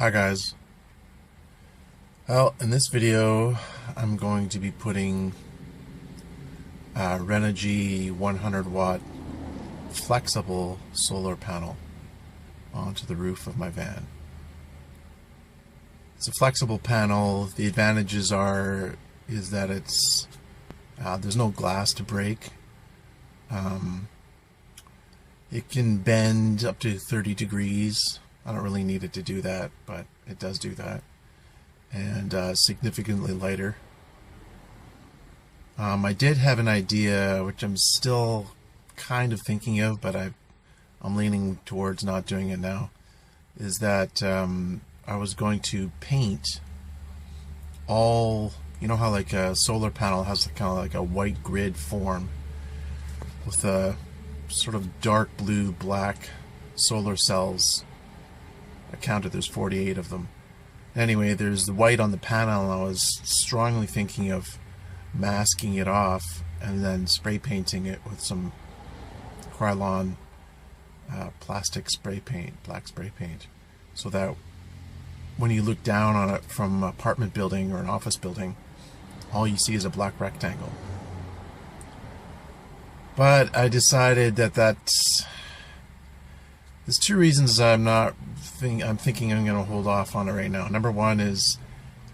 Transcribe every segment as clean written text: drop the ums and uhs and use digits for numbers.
Hi guys. Well, in this video I'm going to be putting a Renogy 100 watt flexible solar panel onto the roof of my van. It's a flexible panel. The advantages is that it's there's no glass to break. It can bend up to 30 degrees. I don't really need it to do that, but it does do that. And significantly lighter. I did have an idea, which I'm still kind of thinking of, but I'm leaning towards not doing it now, is that I was going to paint all, you know how like a solar panel has kind of like a white grid form with a sort of dark blue black solar cells. I counted there's 48 of them. Anyway, there's the white on the panel, and I was strongly thinking of masking it off and then spray painting it with some Krylon plastic spray paint, black spray paint, so that when you look down on it from an apartment building or an office building, all you see is a black rectangle. But I decided that there's two reasons I'm thinking I'm going to hold off on it right now. Number one is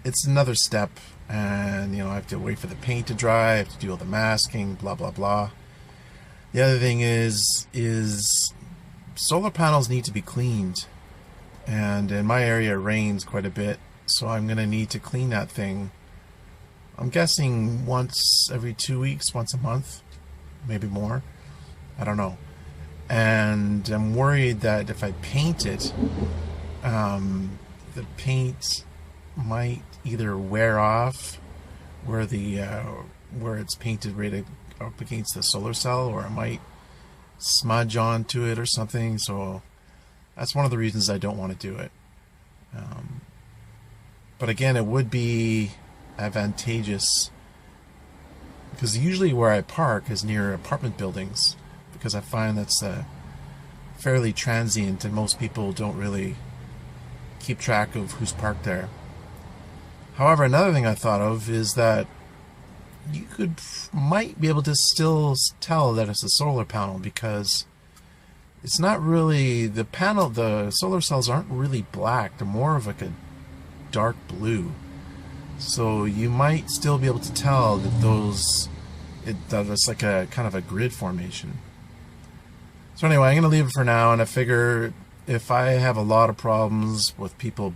it's another step, and I have to wait for the paint to dry, I have to do all the masking, blah blah blah. The other thing is solar panels need to be cleaned, and in my area it rains quite a bit, so I'm going to need to clean that thing. I'm guessing once every 2 weeks, once a month, maybe more. I don't know. And I'm worried that if I paint it, the paint might either wear off where it's painted right up against the solar cell, or it might smudge onto it or something. So that's one of the reasons I don't want to do it. But again, it would be advantageous because usually where I park is near apartment buildings, because I find that's fairly transient and most people don't really keep track of who's parked there. However, another thing I thought of is that you might be able to still tell that it's a solar panel, because it's not really the solar cells aren't really black, they're more of like a dark blue. So you might still be able to tell that it's like a kind of a grid formation. So anyway, I'm going to leave it for now, and I figure if I have a lot of problems with people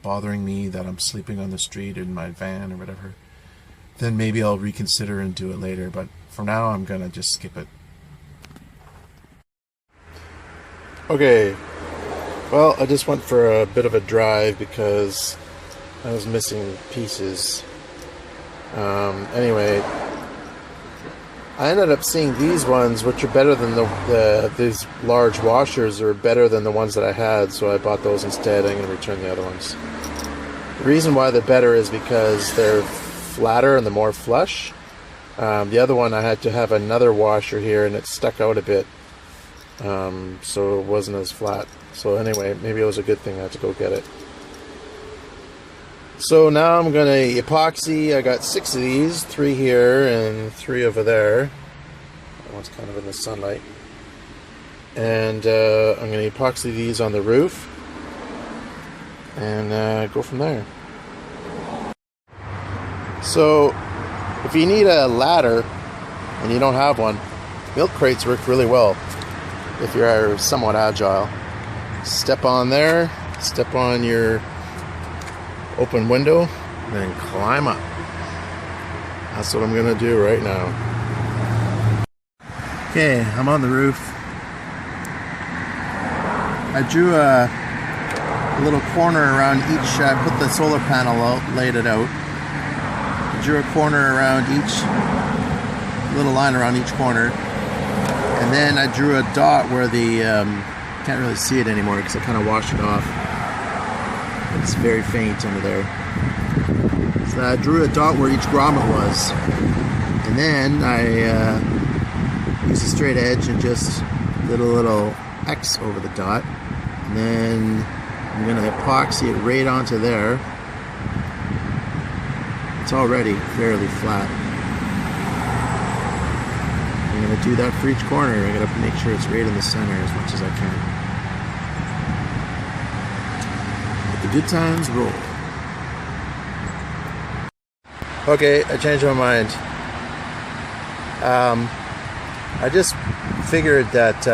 bothering me that I'm sleeping on the street in my van or whatever, then maybe I'll reconsider and do it later. But for now, I'm going to just skip it. Okay, well, I just went for a bit of a drive because I was missing pieces. Anyway, I ended up seeing these ones, which are better than these large washers are better than the ones that I had, so I bought those instead. I'm going to return the other ones. The reason why they're better is because they're flatter and they're more flush. The other one I had to have another washer here, and it stuck out a bit, so it wasn't as flat. So anyway, maybe it was a good thing I had to go get it. So now I'm going to epoxy. I got 6 of these, 3 here and 3 over there. That one's kind of in the sunlight. And I'm going to epoxy these on the roof and go from there. So if you need a ladder and you don't have one, milk crates work really well if you're somewhat agile. Step on there, step on your open window, and then climb up. That's what I'm gonna do right now. Okay, I'm on the roof. I drew a little corner around each, I put the solar panel out, laid it out. I drew a corner around each, little line around each corner, and then I drew a dot where the, can't really see it anymore because I kind of washed it off. It's very faint under there. So I drew a dot where each grommet was, and then I used a straight edge and just did a little X over the dot, and then I'm going to epoxy it right onto there. It's already fairly flat. I'm going to do that for each corner. I'm going to make sure it's right in the center as much as I can. Let the good times roll. Okay, I changed my mind. I just figured that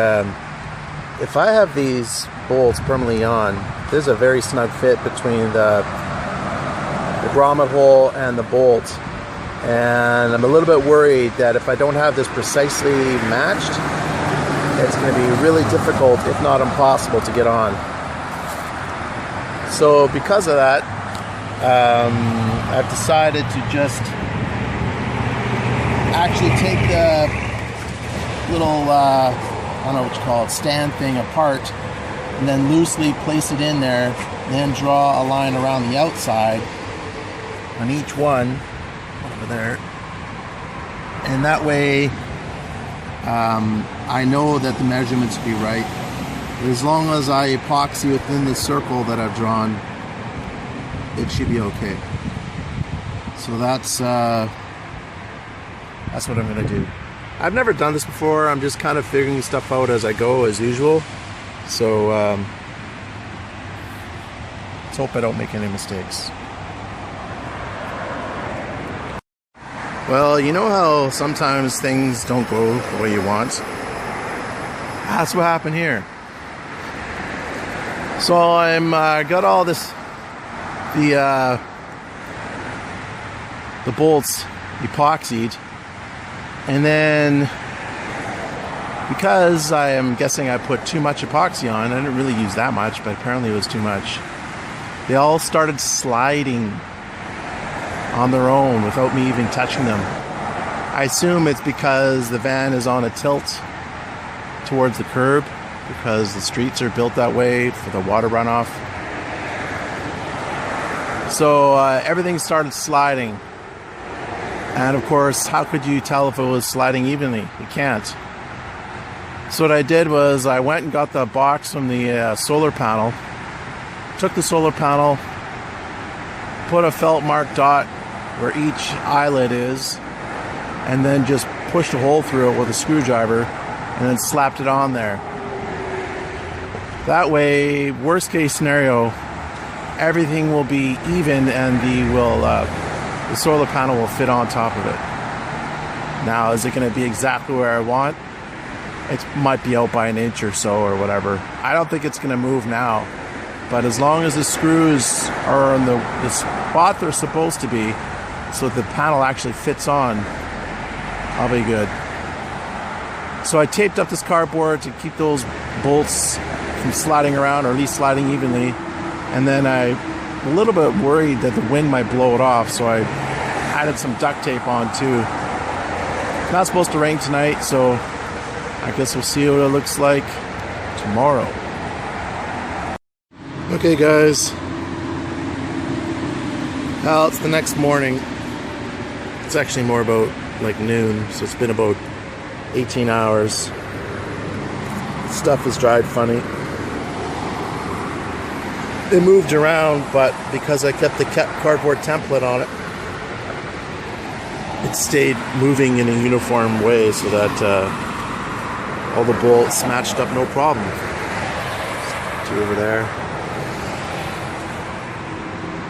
if I have these bolts permanently on, there's a very snug fit between the grommet hole and the bolt, and I'm a little bit worried that if I don't have this precisely matched, it's going to be really difficult, if not impossible, to get on. So because of that, I've decided to just actually take the little I don't know what you call it, stand thing apart, and then loosely place it in there, then draw a line around the outside on each one over there, and that way I know that the measurements will be right. But as long as I epoxy within the circle that I've drawn, it should be okay. So that's what I'm gonna do. I've never done this before. I'm just kind of figuring stuff out as I go, as usual. So let's hope I don't make any mistakes. Well, you know how sometimes things don't go the way you want? That's what happened here. So I'm got all this, the bolts epoxied, and then because I am guessing I put too much epoxy on, I didn't really use that much, but apparently it was too much. They all started sliding on their own without me even touching them. I assume it's because the van is on a tilt towards the curb, because the streets are built that way for the water runoff. So everything started sliding. And of course, how could you tell if it was sliding evenly? You can't. So what I did was I went and got the box from the solar panel, took the solar panel, put a felt mark dot where each eyelid is, and then just pushed a hole through it with a screwdriver, and then slapped it on there. That way, worst case scenario, everything will be even, and the solar panel will fit on top of it. Now, is it going to be exactly where I want? It might be out by an inch or so or whatever. I don't think it's going to move now, but as long as the screws are in the spot they're supposed to be, so the panel actually fits on, I'll be good. So I taped up this cardboard to keep those bolts from sliding around, or at least sliding evenly, and then I'm a little bit worried that the wind might blow it off, so I added some duct tape on too. It's not supposed to rain tonight, so I guess we'll see what it looks like tomorrow. Okay guys, well, it's the next morning. It's actually more about like noon, so it's been about 18 hours. Stuff is dried funny. It moved around, but because I kept the cardboard template on it, it stayed moving in a uniform way, so that all the bolts matched up no problem. Two over there.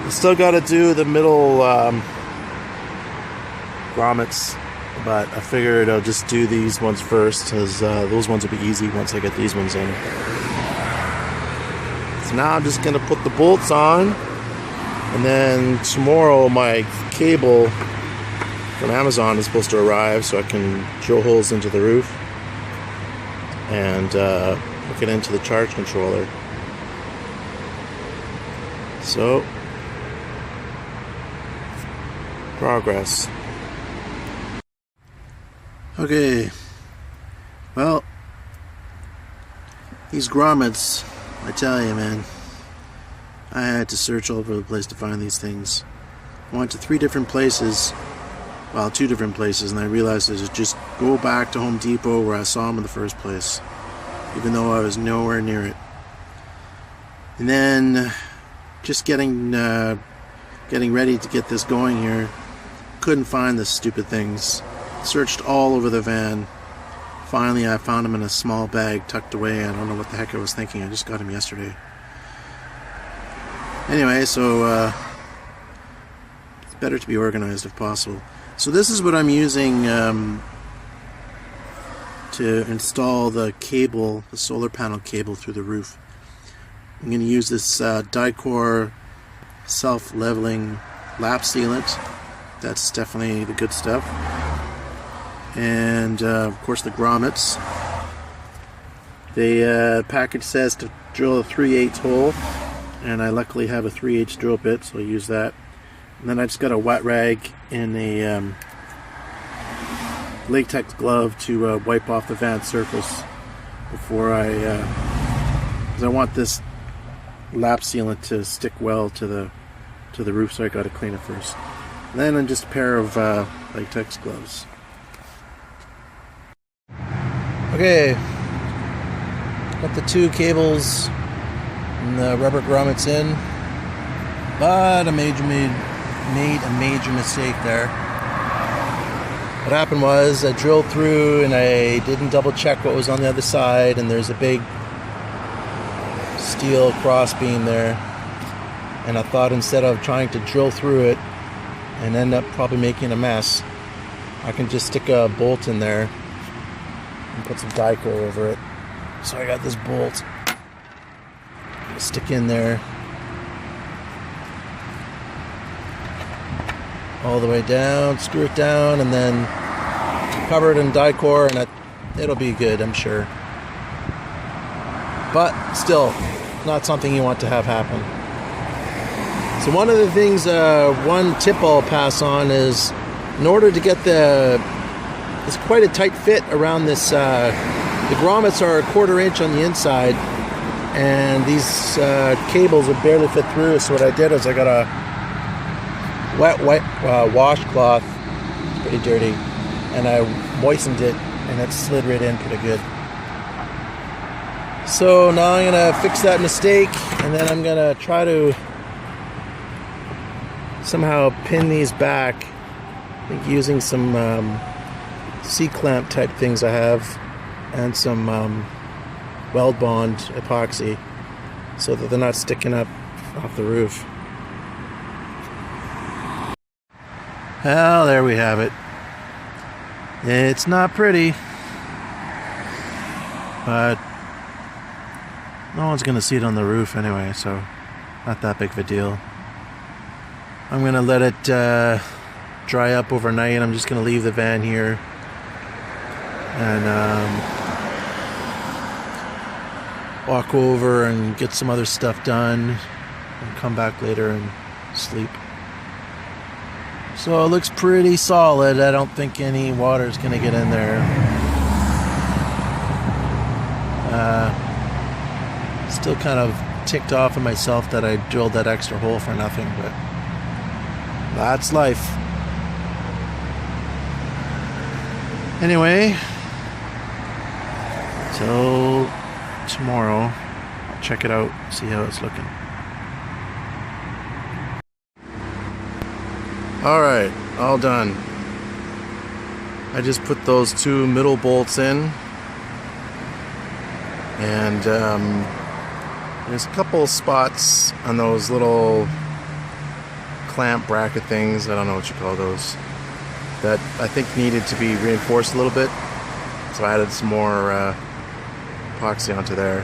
I still got to do the middle grommets, but I figured I'll just do these ones first, because those ones will be easy once I get these ones in. So now I'm just going to put the bolts on, and then tomorrow my cable from Amazon is supposed to arrive, so I can drill holes into the roof and hook it into the charge controller. So, progress. Okay, well, these grommets, I tell you, man, I had to search all over the place to find these things. I went to 3 different places, well, 2 different places, and I realized I should just go back to Home Depot where I saw them in the first place, even though I was nowhere near it. And then just getting ready to get this going here. Couldn't find the stupid things. Searched all over the van. Finally, I found them in a small bag tucked away. I don't know what the heck I was thinking. I just got them yesterday. Anyway, so it's better to be organized if possible. So this is what I'm using to install the cable, the solar panel cable through the roof. I'm going to use this Dicor self-leveling lap sealant. That's definitely the good stuff. And of course the grommets. The package says to drill a 3/8 hole, and I luckily have a 3/8 drill bit, so I'll use that. And then I just got a wet rag and a latex glove to wipe off the van surface before because I want this lap sealant to stick well to the roof, so I got to clean it first. And then just a pair of latex gloves. Okay, got the two cables and the rubber grommets in, but I made a major mistake there. What happened was I drilled through and I didn't double check what was on the other side, and there's a big steel cross beam there, and I thought instead of trying to drill through it and end up probably making a mess, I can just stick a bolt in there and put some Dicor over it. So I got this bolt, stick in there all the way down, screw it down, and then cover it in Dicor, and it'll be good, I'm sure. But still, not something you want to have happen. So one of the things, one tip I'll pass on is, in order to get it's quite a tight fit around this, the grommets are 1/4 inch on the inside, and these cables would barely fit through. So what I did is I got a wet washcloth, it's pretty dirty, and I moistened it, and it slid right in pretty good. So now I'm gonna fix that mistake, and then I'm gonna try to somehow pin these back. I think using some C-clamp type things I have, and some weld bond epoxy, so that they're not sticking up off the roof. Well, there we have it. It's not pretty, but no one's gonna see it on the roof anyway, so not that big of a deal. I'm gonna let it dry up overnight. I'm just gonna leave the van here and walk over and get some other stuff done and come back later and sleep. So it looks pretty solid. I don't think any water is going to get in there. Still kind of ticked off at myself that I drilled that extra hole for nothing, but that's life. Anyway, till tomorrow, I'll check it out, see how it's looking. Alright, all done. I just put those two middle bolts in, and there's a couple spots on those little clamp bracket things, I don't know what you call those, that I think needed to be reinforced a little bit, so I added some more epoxy onto there.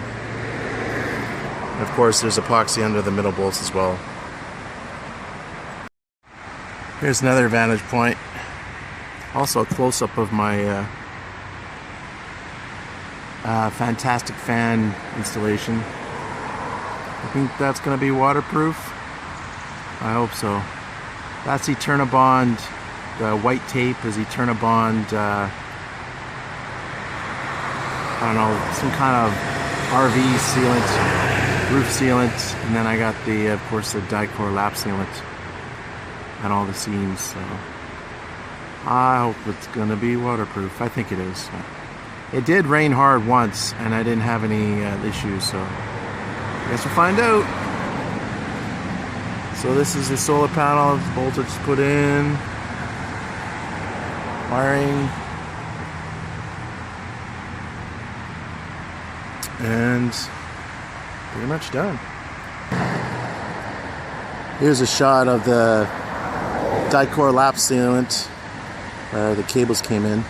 And of course there's epoxy under the middle bolts as well. Here's another vantage point. Also a close-up of my fantastic fan installation. I think that's going to be waterproof. I hope so. That's Eternabond. The white tape is Eternabond. I don't know, some kind of RV sealant, roof sealant, and then I got the, of course, the Dicor lap sealant and all the seams. So I hope it's going to be waterproof. I think it is. It did rain hard once, and I didn't have any issues, so Guess we'll find out. So this is the solar panel. The voltage put in. Wiring. And pretty much done. Here's a shot of the Dicor lap sealant. The cables came in.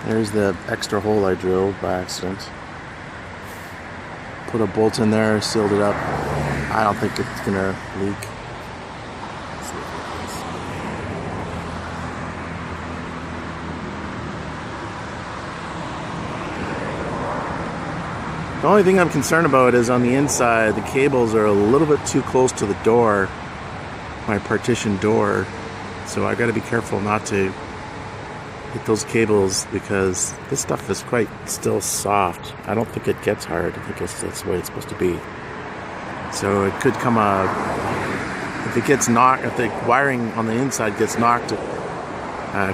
There's the extra hole I drilled by accident. Put a bolt in there, sealed it up. I don't think it's gonna leak. The only thing I'm concerned about is on the inside, the cables are a little bit too close to the door, my partition door. So I gotta be careful not to hit those cables because this stuff is quite still soft. I don't think it gets hard. I think that's the way it's supposed to be. So it could come if it gets knocked, if the wiring on the inside gets knocked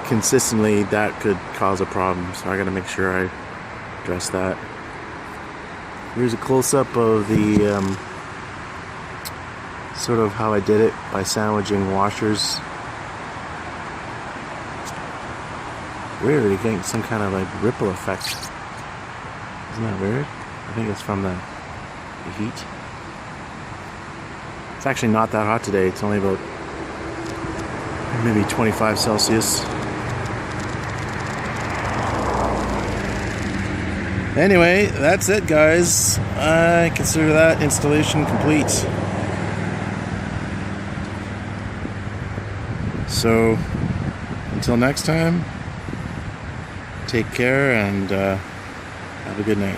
consistently, that could cause a problem. So I gotta make sure I address that. Here's a close-up of the sort of how I did it by sandwiching washers. Weird, you're getting some kind of like ripple effect. Isn't that weird? I think it's from the heat. It's actually not that hot today. It's only about maybe 25 Celsius. Anyway, that's it, guys. I consider that installation complete. So, until next time, take care and have a good night.